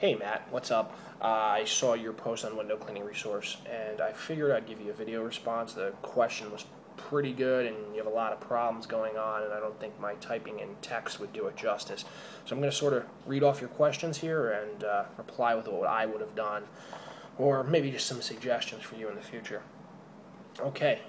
Hey Matt, what's up? I saw your post on Window Cleaning Resource and I figured I'd give you a video response. The question was pretty good and you have a lot of problems going on and I don't think my typing in text would do it justice. So I'm going to sort of read off your questions here and reply with what I would have done, or maybe just some suggestions for you in the future. Okay,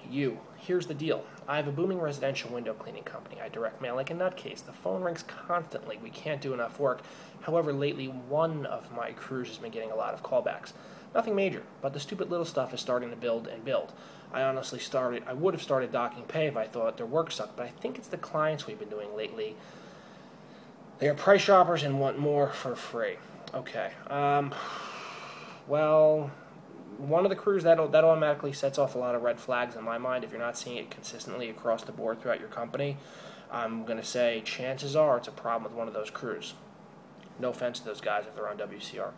here's the deal. I have a booming residential window cleaning company. I direct mail like a nutcase. The phone rings constantly. We can't do enough work. However, lately one of my crews has been getting a lot of callbacks. Nothing major, but the stupid little stuff is starting to build and build. I would have started docking pay if I thought their work sucked, but I think it's the clients we've been doing lately. They are price shoppers and want more for free. Okay, well, one of the crews that automatically sets off a lot of red flags in my mind if you're not seeing it consistently across the board throughout your company. I'm going to say chances are it's a problem with one of those crews. No offense to those guys if they're on WCR.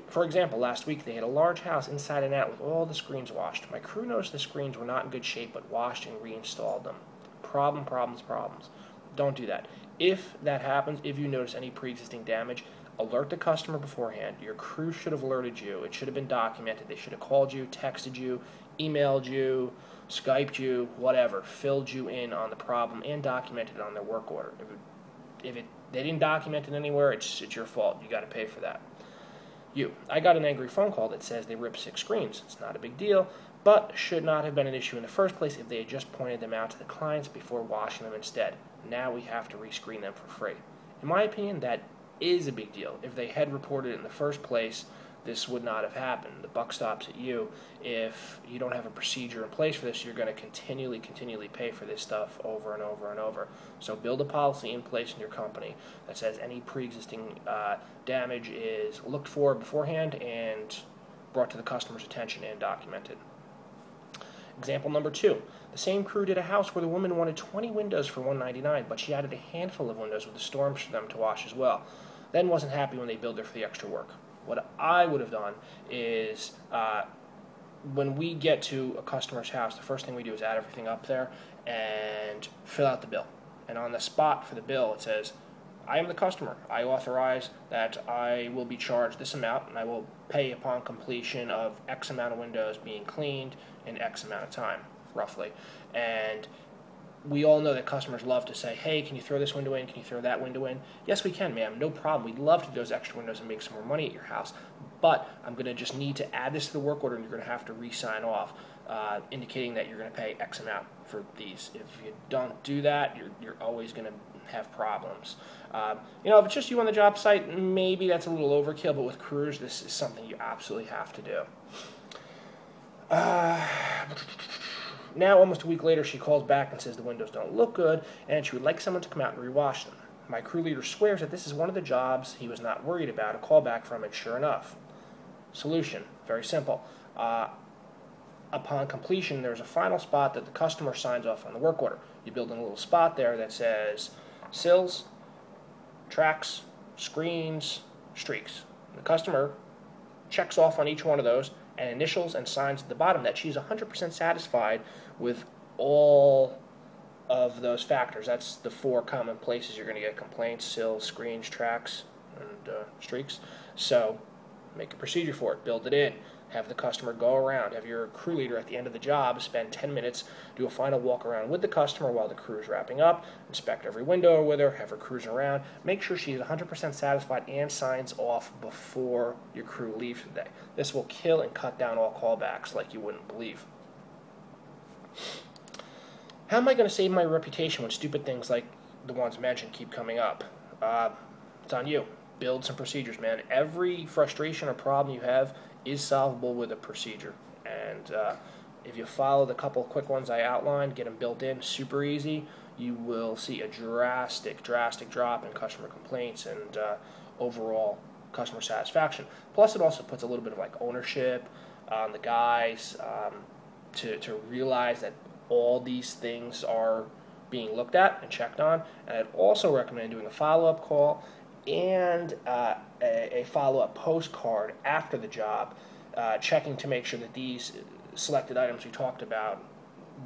For example, last week they had a large house inside and out with all the screens washed. My crew noticed the screens were not in good shape but washed and reinstalled them. Problems. Don't do that. If that happens, if you notice any pre-existing damage, alert the customer beforehand. Your crew should have alerted you. It should have been documented. They should have called you, texted you, emailed you, Skyped you, whatever, filled you in on the problem and documented it on their work order. If they didn't document it anywhere, it's your fault. You got to pay for that. I got an angry phone call that says they ripped 6 screens. It's not a big deal, but should not have been an issue in the first place if they had just pointed them out to the clients before washing them instead. Now we have to rescreen them for free. In my opinion, that is a big deal. If they had reported it in the first place, this would not have happened. The buck stops at you. If you don't have a procedure in place for this, you're going to continually pay for this stuff over and over and over. So build a policy in place in your company that says any pre-existing damage is looked for beforehand and brought to the customer's attention and documented. Example number 2. The same crew did a house where the woman wanted 20 windows for $199, but she added a handful of windows with the storms for them to wash as well. Then wasn't happy when they billed her for the extra work. What I would have done is when we get to a customer's house, the first thing we do is add everything up there and fill out the bill. And on the spot for the bill, it says, I am the customer. I authorize that I will be charged this amount, and I will pay upon completion of X amount of windows being cleaned in X amount of time, roughly. And we all know that customers love to say, hey, can you throw this window in? Can you throw that window in? Yes, we can, ma'am. No problem. We'd love to do those extra windows and make some more money at your house. But I'm going to just need to add this to the work order, and you're going to have to re-sign off, indicating that you're going to pay X amount for these. If you don't do that, you're always going to have problems. If it's just you on the job site, maybe that's a little overkill, but with crews, this is something you absolutely have to do. Now, almost a week later, she calls back and says the windows don't look good, and she would like someone to come out and rewash them. My crew leader swears that this is one of the jobs he was not worried about, a callback from it, sure enough. Solution, very simple. Upon completion, there's a final spot that the customer signs off on the work order. You build in a little spot there that says sills, tracks, screens, streaks. The customer checks off on each one of those and initials and signs at the bottom that she's 100% satisfied with all of those factors. That's the 4 common places you're going to get complaints: sills, screens, tracks, and streaks. So make a procedure for it. Build it in. Have the customer go around. Have your crew leader at the end of the job spend 10 minutes, do a final walk around with the customer while the crew is wrapping up, inspect every window with her, have her cruise around, make sure she's 100% satisfied and signs off before your crew leaves for the day. This will kill and cut down all callbacks like you wouldn't believe. How am I going to save my reputation when stupid things like the ones mentioned keep coming up? It's on you. Build some procedures, man. Every frustration or problem you have is solvable with a procedure. And if you follow the couple of quick ones I outlined, get them built in, super easy, you will see a drastic drop in customer complaints and overall customer satisfaction. Plus, it also puts a little bit of ownership on the guys to realize that all these things are being looked at and checked on. And I'd also recommend doing a follow-up call and a follow-up postcard after the job, checking to make sure that these selected items we talked about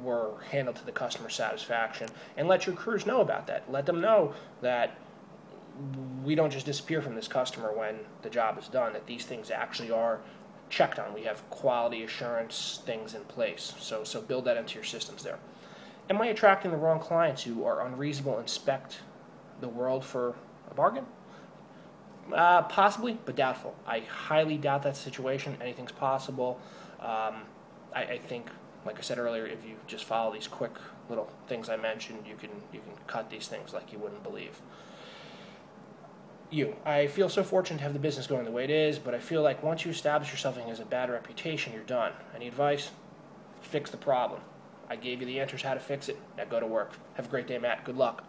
were handled to the customer satisfaction, and let your crews know about that. Let them know that we don't just disappear from this customer when the job is done, that these things actually are checked on. We have quality assurance things in place. So build that into your systems there. Am I attracting the wrong clients who are unreasonable and inspect the world for a bargain? Possibly, but doubtful. I highly doubt that situation. Anything's possible. I think, like I said earlier, if you just follow these quick little things I mentioned, you can cut these things like you wouldn't believe. I feel so fortunate to have the business going the way it is, but I feel like once you establish yourself as a bad reputation, you're done. Any advice? Fix the problem. I gave you the answers how to fix it. Now go to work. Have a great day, Matt. Good luck.